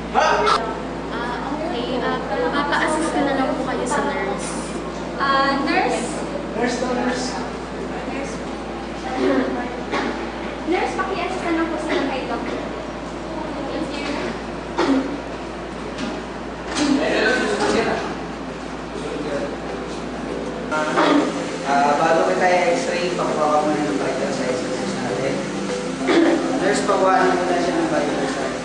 Okay. Papa-assist ko na lang po kayo sa nurse. Nurse? Nurse to nurse. Nurse. Nurse, paki-assist na lang po sila kay doctor. Bago kita i-x-ray, pakuha ka muna ng vital signs natin. Nurse, pakuha na muna siya ng vital signs.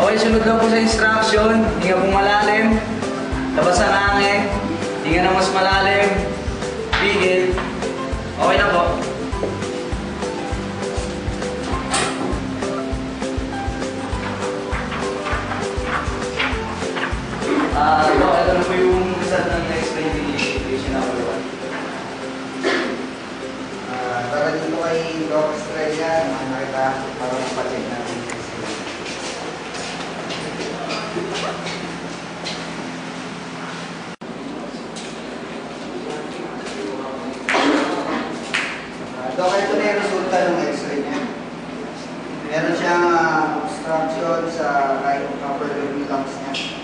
Okay, sunod lang po sa instruction. Hinga po malalim. Labas ang hangin. Hinga na mas malalim. Pigil. Okay na po. Dok, ito na po yung result ng x-ray ni patient number 1. Darating po kay Doc Estrella. Nakita para mapacheck natin. Dok, ito na yung resulta ng x-ray niya. Meron siyang obstruction sa right upper lobe lungs niya.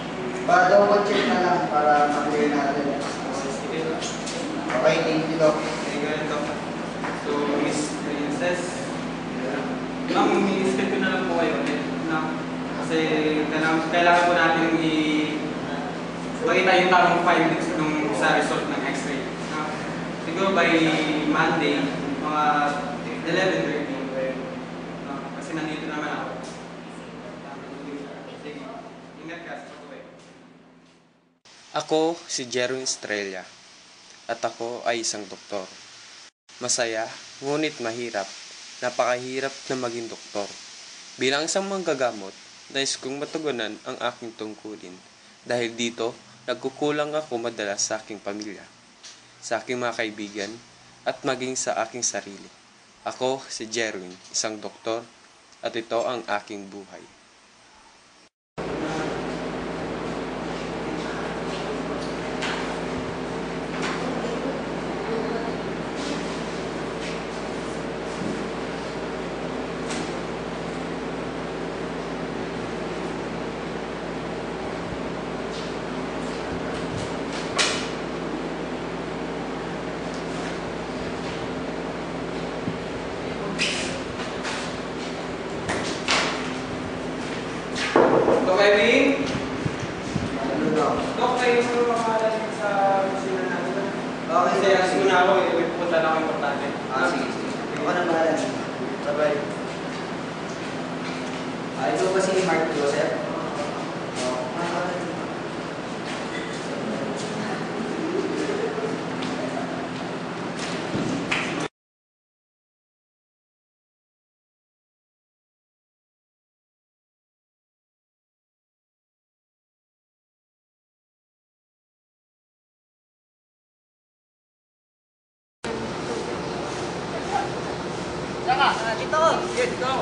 Para double check na lang para ma-clear natin. Okay, thank you, Doc. Thank you, Doc. So, Miss Princess, ma'am, minisket ko na lang po kayo ulit. Kasi kailangan po natin makita yung tamang findings nung sa result ng x-ray. Siguro by Monday, mga 11:30. Kasi nandito naman ako. Sige, ingat ka sa pag-uwi. Ako si Jerwin Estrella at ako ay isang doktor. Masaya, ngunit mahirap. Napakahirap na maging doktor. Bilang isang manggagamot, nais kong matugunan ang aking tungkulin. Dahil dito, nagkukulang ako madalas sa aking pamilya, sa aking mga kaibigan, at maging sa aking sarili. Ako si Jerwin, isang doktor, at ito ang aking buhay. Dok Edwin? Ano, Doc? Dok, kayo sa mga pangalan sa kusina natin. Okay, Kasi as muna ako, may pupunta lang ako importante. sige. Ako na mahalan. Sabay. Ito ba si Mark Joseph? Dito! Sige, dito!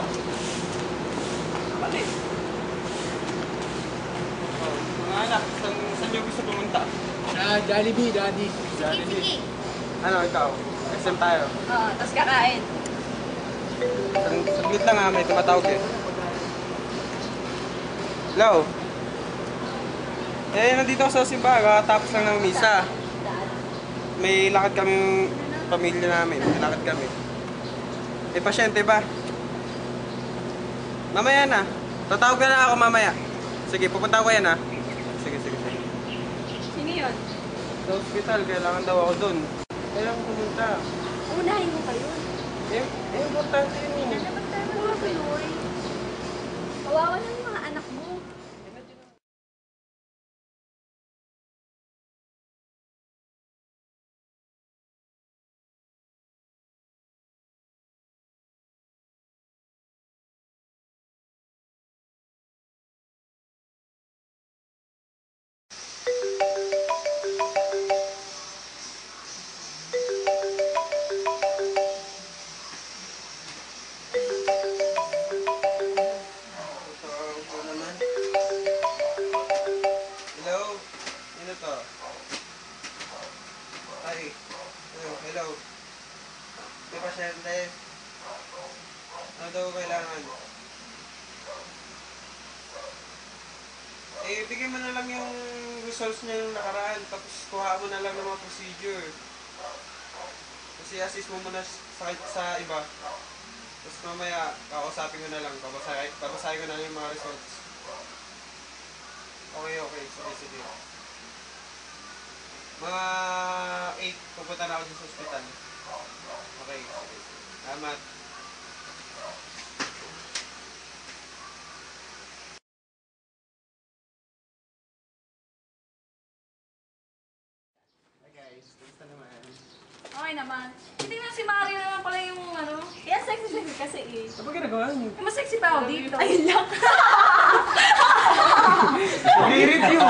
Balik! Mga anak, saan niyo gusto pumunta? Jollibee, Daddy. Sige. Ano, ikaw? SM tayo. Oo, tapos kakain. Saglit lang ha, may tumatawag eh. Hello? Nandito ako sa simbahan, tapos lang ng misa. May lakad kami pamilya namin, may lakad kami. Pasyente ba? Mamaya na. Tatawag na lang ako mamaya. Sige, pupunta ako yan ha. Sige. Sino yun? Sa hospital, kailangan daw ako dun. Kailangan pumunta. Unahin mo kayo. Importante yun. Nalaman tayo ng mga Pinoy. Kawawa ng mga anak mo. Hello. May pasyente. Ano daw kailangan? Eh, bigyan mo na lang yung results niya nung nakaraan, tapos kuha mo na lang ng mga procedure. Kasi assist mo muna sa iba. Tapos mamaya, kakausapin ko na lang, babasahin ko na lang yung mga results. Okay, sige. Mga 8, pupunta na ako dun sa ospital. Okay, sige. Salamat. Hi guys, kumusta naman? Okay naman. Hindi na si Mario naman pala yung ano. Yan, sexy kasi eh. Ano ba ginagawa niyo? Mas sexy pa ako dito. Ayun lang. Nag-review!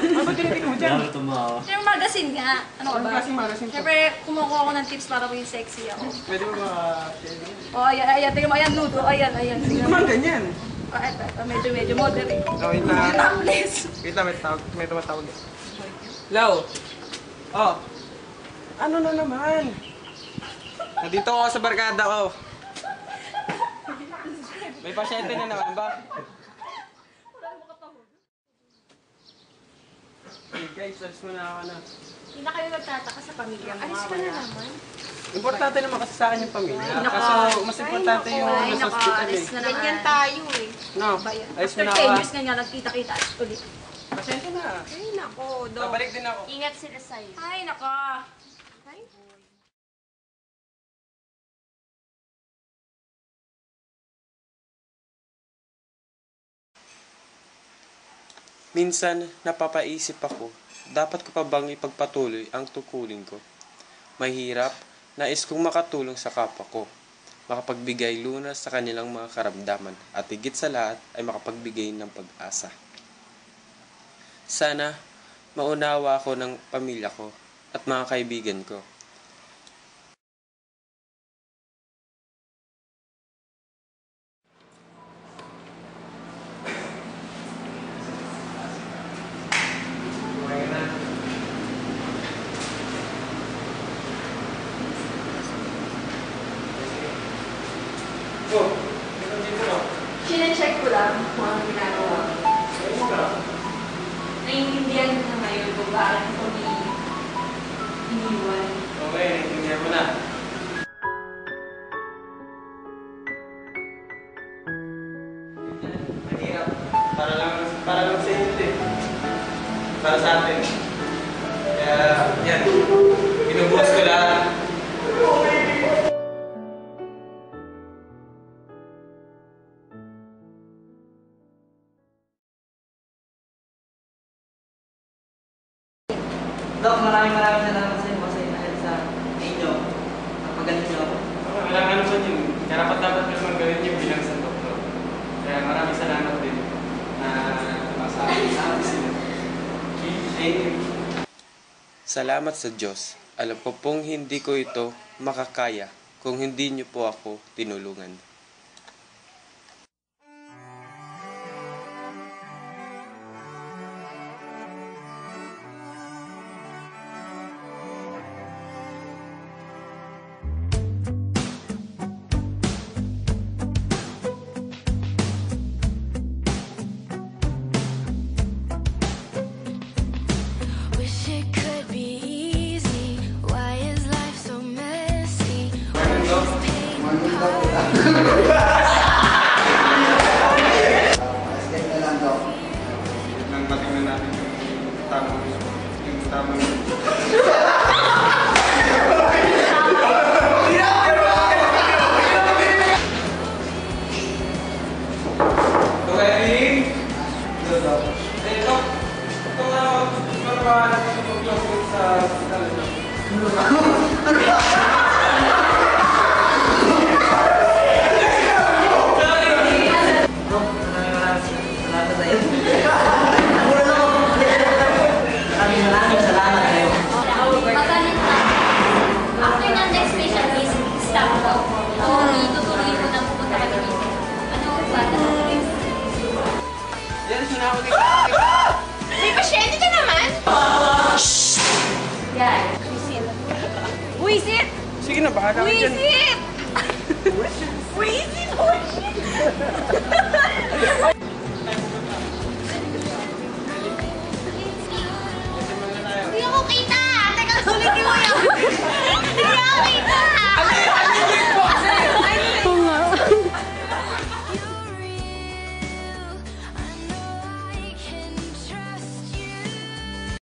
Ano ba tinitignan mo dyan? Siyempre magazine nga. Ano ka ba? Anong klaseng magazine to? Siyempre kumukuha ako ng tips para maging sexy ako. Pwede mo ba-share din? Oh, ayan. Tingnan mo, ayan, nudo. Ayan. Hindi Tingnan mo. naman ganyan. Oh, eto. Medyo moderate. Oh, wait lang. Topless. Wait lang, may tumatawag. Hello? Oh. Ano na naman? Nandito ako sa barkada ko. May pasyente na naman ba? Hey guys, alis mo na ako na. Hindi na kayo nagtataka sa pamilya mo. Alis ka na naman. Importante naman kasi sa akin yung pamilya. Kaso mas importante yung nasa hospital eh. Alis na naman. Ganyan tayo eh. No, alis mo After na 10 ako. years nga nga, nagkita-kita ulit. Pasyente na. Ay, nako. Babalik din ako. Ingat sila sa'yo. Ay, nako. Ay, Minsan, napapaisip ako, dapat ko pa bang ipagpatuloy ang tungkulin ko? Mahirap, nais kong makatulong sa kapwa ko, makapagbigay lunas sa kanilang mga karamdaman, at higit sa lahat ay makapagbigay ng pag-asa. Sana, maunawa ako ng pamilya ko at mga kaibigan ko. Sine-check ko lang kung ano ginagawa ko. Naiintindihan ko na ngayon kung bakit ko iniwan. Okay, naintindihan mo na. Mahirap. Para lang sa inyo din. Para sa atin. Kaya, yan. Binubuhos ko lahat. Dok, maraming salamat sa inyo kasi dahil sa inyo, napagaling niyo ako. Wala nga naman yun. Karapat dapat naman gawin yung bilang sa doktor. Kaya maraming salamat din na masabi sa atin. Thank you. Salamat sa Diyos. Alam ko pong hindi ko ito makakaya kung hindi niyo po ako tinulungan. Wish it could be easy. Why is life so messy? Escape na lang, Dok. Nang matingnan natin yung tamang Okay, Hello, Dok. ito nga, maramahan natin yung close sa hospital. Dok, maraming salamat sa iyo. Mura lang ako. Maraming salamat sa iyo. Magaling ka. After ng next patient visit, stop ko. O itutuloy ko na pupunta kami dito. Ano ba? Yan, sinako dito. May pasyente ka naman? Yan. bahala ka Uy, dyan. si